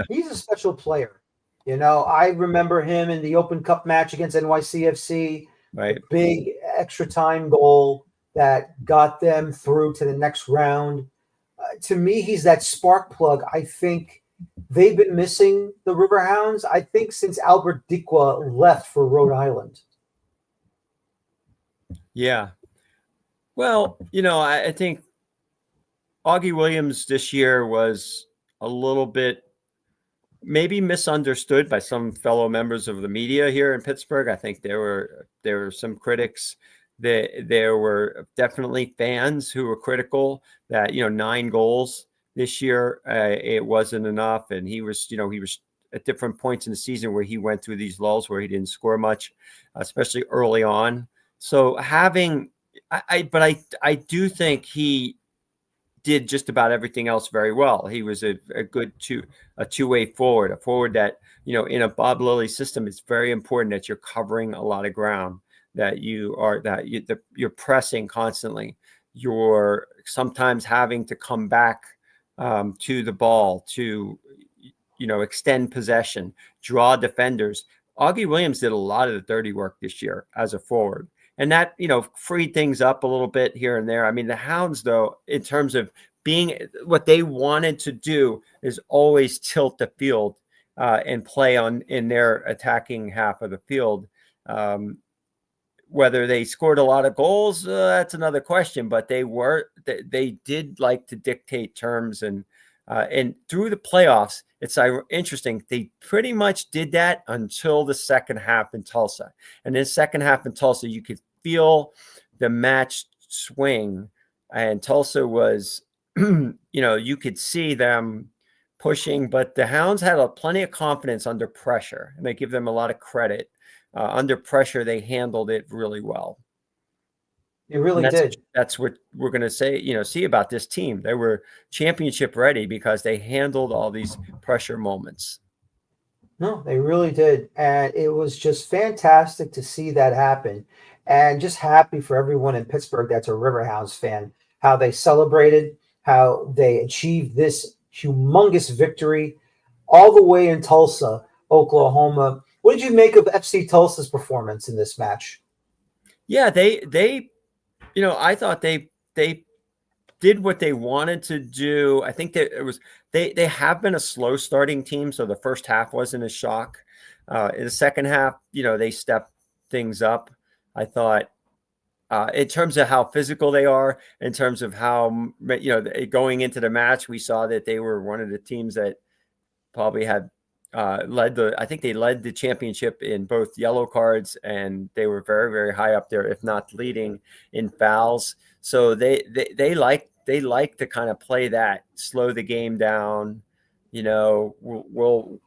he's a special player. I remember him in the Open Cup match against NYCFC, right? Big extra time goal that got them through to the next round. To me, he's that spark plug. I think they've been missing the Riverhounds, I think, since Albert Dikwa left for Rhode Island. Yeah. Well, I think Augie Williams this year was a little bit maybe misunderstood by some fellow members of the media here in Pittsburgh. I think there were some critics. There were definitely fans who were critical that 9 goals this year, it wasn't enough, and he was at different points in the season where he went through these lulls where he didn't score much, especially early on. So I do think he did just about everything else very well. He was a good two-way forward, a forward that, in a Bob Lilly system, it's very important that you're covering a lot of ground, that you're pressing constantly. You're sometimes having to come back to the ball to, extend possession, draw defenders. Augie Williams did a lot of the dirty work this year as a forward. And that, freed things up a little bit here and there. I mean, the Hounds, though, in terms of being what they wanted to do is always tilt the field and play in their attacking half of the field. Whether they scored a lot of goals, that's another question. But they did like to dictate terms, and through the playoffs, it's interesting. They pretty much did that until the second half in Tulsa. And in the second half in Tulsa, you could feel the match swing. And Tulsa was, you could see them pushing, but the Hounds had plenty of confidence under pressure. And I give them a lot of credit. Under pressure, they handled it really well. They really did. That's what we're going to see about this team. They were championship ready because they handled all these pressure moments. No, they really did. And it was just fantastic to see that happen. And just happy for everyone in Pittsburgh that's a Riverhounds fan, how they celebrated, how they achieved this humongous victory all the way in Tulsa, Oklahoma. What did you make of FC Tulsa's performance in this match? Yeah, they I thought they did what they wanted to do. I think that they have been a slow starting team, so the first half wasn't a shock. In the second half, they things up. I thought in terms of how physical they are, in terms of how, going into the match, we saw that they were one of the teams that probably had I think they led the championship in both yellow cards, and they were very, very high up there, if not leading in fouls. So they like to kind of play that, slow the game down. We'll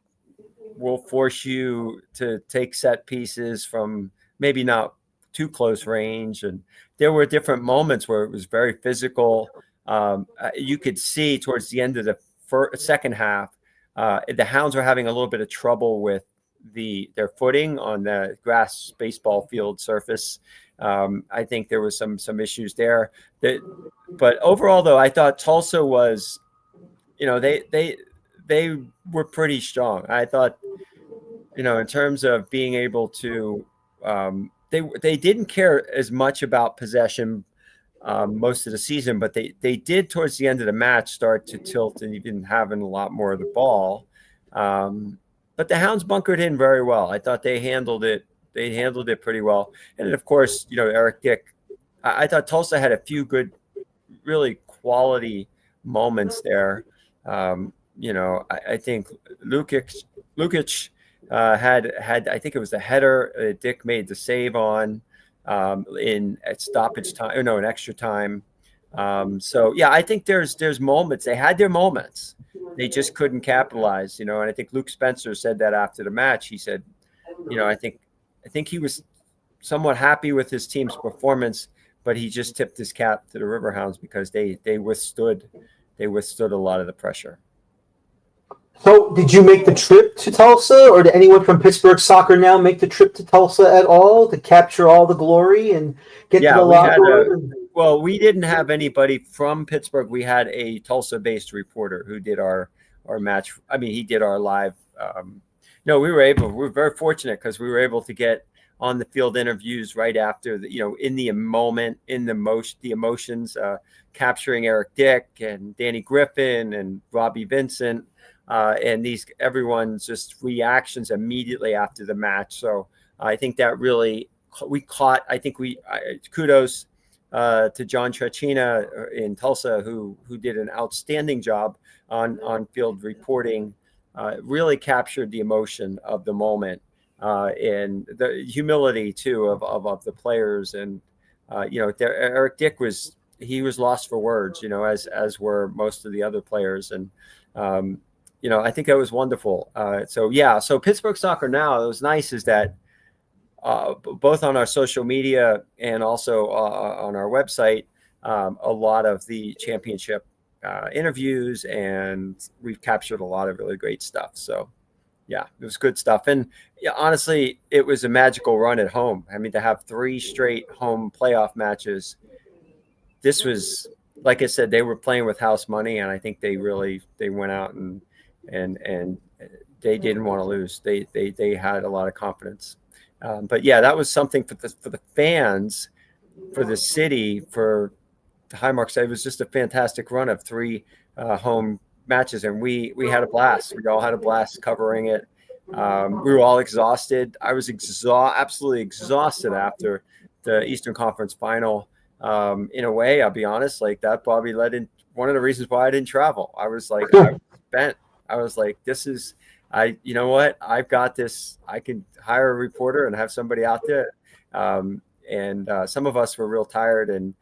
force you to take set pieces from maybe not too close range. And there were different moments where it was very physical. You could see towards the end of the second half, the Hounds were having a little bit of trouble with their footing on the grass baseball field surface. I think there was some issues there. But overall, though, I thought Tulsa was, they were pretty strong. I thought, in terms of being able to, they didn't care as much about possession most of the season, but they did towards the end of the match start to tilt and even having a lot more of the ball. But the Hounds bunkered in very well. I thought they handled it. They handled it pretty well. And of course, Eric Dick, I thought Tulsa had a few good, really quality moments there. I think Lukic had I think it was the header Dick made the save on at stoppage time, in extra time. So yeah, I think there's moments. They had their moments. They just couldn't capitalize, and I think Luke Spencer said that after the match. He said, I think he was somewhat happy with his team's performance, but he just tipped his cap to the Riverhounds because they withstood a lot of the pressure. So, did you make the trip to Tulsa, or did anyone from Pittsburgh Soccer Now make the trip to Tulsa at all to capture all the glory and get to the locker room? Well, we didn't have anybody from Pittsburgh. We had a Tulsa-based reporter who did our match. I mean, he did our live. We were very fortunate because we were able to get on the field interviews right after in the moment, in the emotions, capturing Eric Dick and Danny Griffin and Robbie Vincent. And everyone's just reactions immediately after the match. So I think that really we caught. I think kudos to John Trachina in Tulsa who did an outstanding job on field reporting. Really captured the emotion of the moment and the humility too of the players. And Eric Dick was lost for words. As were most of the other players. And I think that was wonderful. So Pittsburgh Soccer Now, it was nice is that both on our social media and also on our website, a lot of the championship interviews, and we've captured a lot of really great stuff. So, yeah, it was good stuff. And honestly, it was a magical run at home. I mean, to have 3 straight home playoff matches, this was, like I said, they were playing with house money, and I think they went out and they didn't want to lose. They had a lot of confidence. But yeah, that was something for the fans, for the city, for the Highmarks. It was just a fantastic run of 3 home matches, and we had a blast. We all had a blast covering it. We were all exhausted. I was absolutely exhausted after the Eastern Conference Final. In a way, I'll be honest, like that probably led in one of the reasons why I didn't travel. I was like, I was spent. I was like, you know what? I've got this. I can hire a reporter and have somebody out there. And some of us were real tired,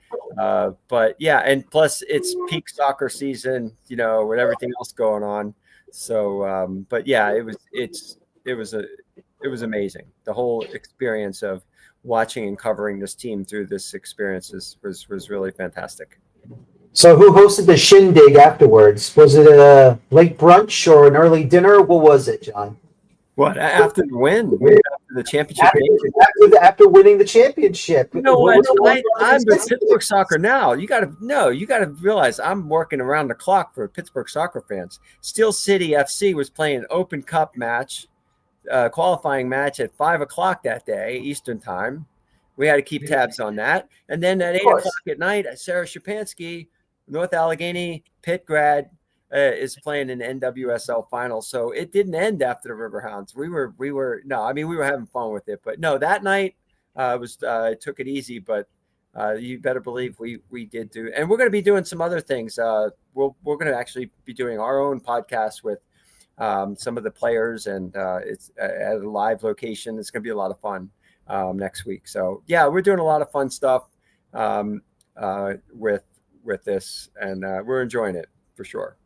but yeah, and plus it's peak soccer season, with everything else going on. So, but yeah, it was amazing. The whole experience of watching and covering this team through this experience was really fantastic. So who hosted the shindig afterwards? Was it a late brunch or an early dinner? What was it, John? What, after the win? After the championship game? After winning the championship. You know what? I'm with Pittsburgh Soccer Now. You got to realize I'm working around the clock for Pittsburgh soccer fans. Steel City FC was playing an Open Cup match, qualifying match at 5:00 that day, Eastern time. We had to keep tabs on that. And then at 8:00 at night, Sarah Shapansky, North Allegheny, Pitt grad, is playing in NWSL final. So it didn't end after the Riverhounds. We were having fun with it. But no, that night I took it easy, but you better believe we did do, and we're going to be doing some other things. We're going to actually be doing our own podcast with some of the players, and it's at a live location. It's going to be a lot of fun next week. So yeah, we're doing a lot of fun stuff with this, and we're enjoying it for sure.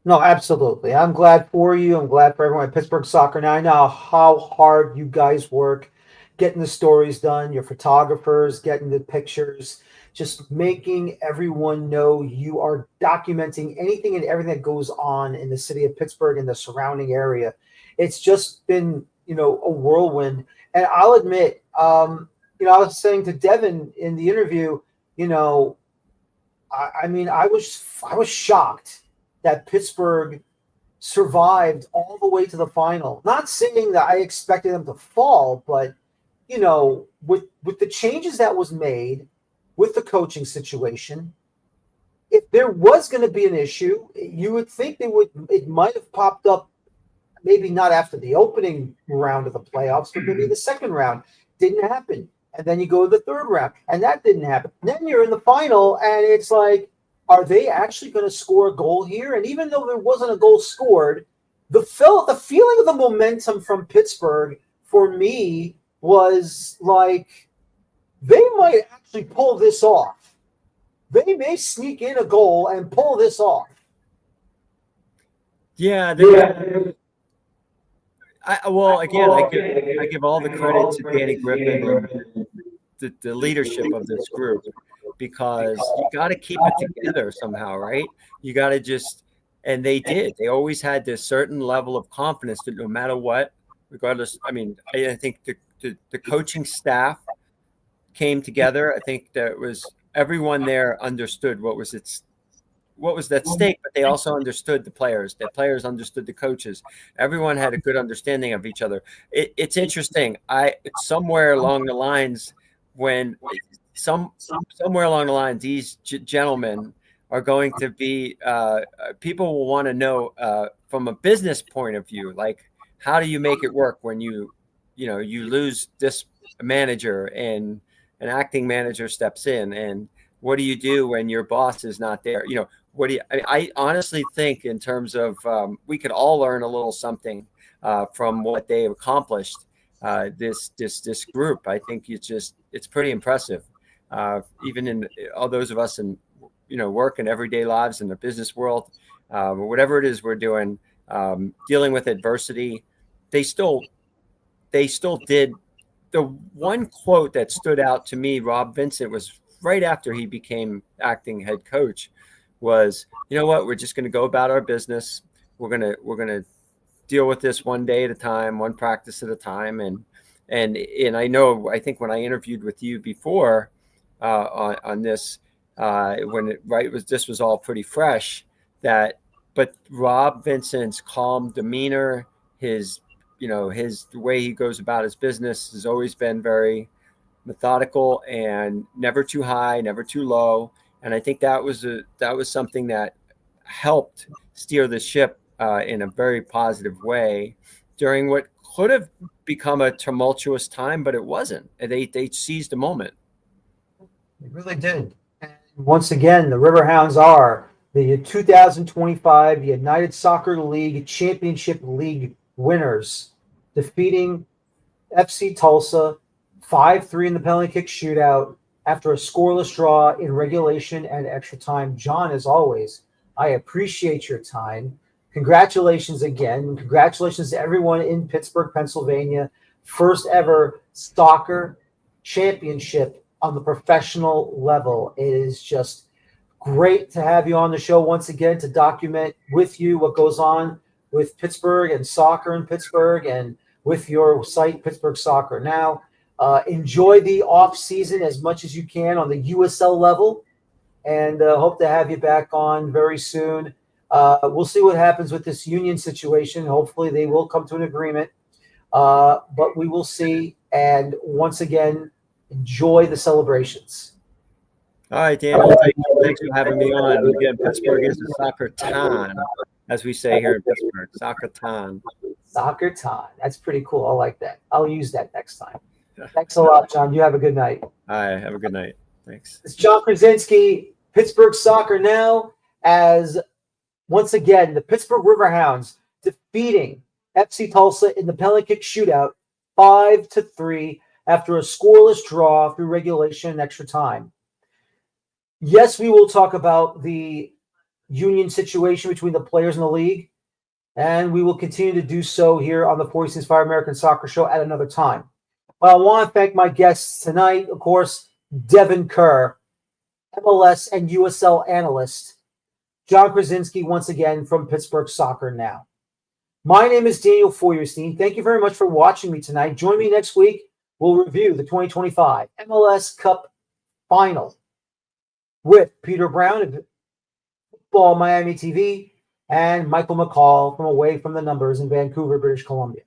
No, absolutely. I'm glad for you. I'm glad for everyone at Pittsburgh Soccer Now. I know how hard you guys work getting the stories done, your photographers, getting the pictures, just making everyone know you are documenting anything and everything that goes on in the city of Pittsburgh and the surrounding area. It's just been, a whirlwind. And I'll admit, I was saying to Devon in the interview, I was shocked that Pittsburgh survived all the way to the final. Not saying that I expected them to fall, but with the changes that was made with the coaching situation, if there was going to be an issue, you would think it might have popped up, maybe not after the opening round of the playoffs, but maybe the second round. Didn't happen. And then you go to the third round, and that didn't happen. Then you're in the final, and it's like, are they actually going to score a goal here? And even though there wasn't a goal scored, the feeling of the momentum from Pittsburgh for me was like, they might actually pull this off. They may sneak in a goal and pull this off. Yeah. I give all the credit to Danny Griffin and the leadership of this group, because you got to keep it together somehow, right? You got to and they did. They always had this certain level of confidence that no matter what, regardless. I mean, I think the coaching staff came together. I think that everyone there understood what was at stake, but they also understood the players. The players understood the coaches. Everyone had a good understanding of each other. It's interesting. Somewhere along the lines, these gentlemen are going to be. People will want to know from a business point of view, like, how do you make it work when you lose this manager and an acting manager steps in, and what do you do when your boss is not there? I honestly think, in terms of we could all learn a little something from what they've accomplished. This group, I think it's pretty impressive. Even in all those of us in work and everyday lives in the business world, whatever it is we're doing, dealing with adversity, they still did. The one quote that stood out to me, Rob Vincent, was right after he became acting head coach, was, you know what, we're just going to go about our business. We're going to deal with this one day at a time, one practice at a time. And I think when I interviewed with you before on this, this was all pretty fresh, but Rob Vincent's calm demeanor, his the way he goes about his business has always been very methodical and never too high, never too low. And I think that was something that helped steer the ship in a very positive way during what could have become a tumultuous time, but it wasn't. They seized the moment. They really did. And once again, the Riverhounds are the 2025 United Soccer League Championship League winners, defeating FC Tulsa 5-3 in the penalty kick shootout after a scoreless draw in regulation and extra time. John, as always, I appreciate your time. Congratulations again. Congratulations to everyone in Pittsburgh, Pennsylvania. First ever soccer championship on the professional level. It is just great to have you on the show once again to document with you what goes on with Pittsburgh and soccer in Pittsburgh, and with your site, Pittsburgh Soccer Now. Enjoy the off season as much as you can on the USL level, and hope to have you back on very soon. We'll see what happens with this union situation. Hopefully they will come to an agreement, but we will see. And once again, enjoy the celebrations. All right, Daniel, thanks for having me on. Again, Pittsburgh is a soccer town, as we say here in Pittsburgh. Soccer town. Soccer town. That's pretty cool. I like that. I'll use that next time. Thanks a lot, John. You have a good night. All right. Have a good night. Thanks. It's John Krysinsky, Pittsburgh Soccer Now, as once again the Pittsburgh Riverhounds defeating FC Tulsa in the penalty kick shootout 5-3 after a scoreless draw through regulation and extra time. Yes, we will talk about the union situation between the players in the league, and we will continue to do so here on the 46 Fire American Soccer Show at another time. Well, I want to thank my guests tonight, of course, Devon Kerr, MLS and USL Analyst, John Krysinsky, once again from Pittsburgh Soccer Now. My name is Daniel Feuerstein. Thank you very much for watching me tonight. Join me next week. We'll review the 2025 MLS Cup Final with Peter Brown of Football Miami TV and Michael McCall from Away from the Numbers in Vancouver, British Columbia.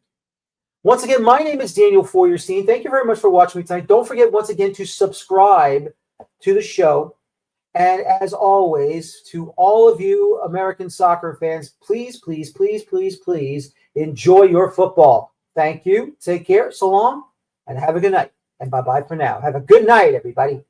Once again, my name is Daniel Feuerstein. Thank you very much for watching me tonight. Don't forget, once again, to subscribe to the show. And as always, to all of you American soccer fans, please, please, please, please, please enjoy your football. Thank you. Take care. So long, and have a good night. And bye-bye for now. Have a good night, everybody.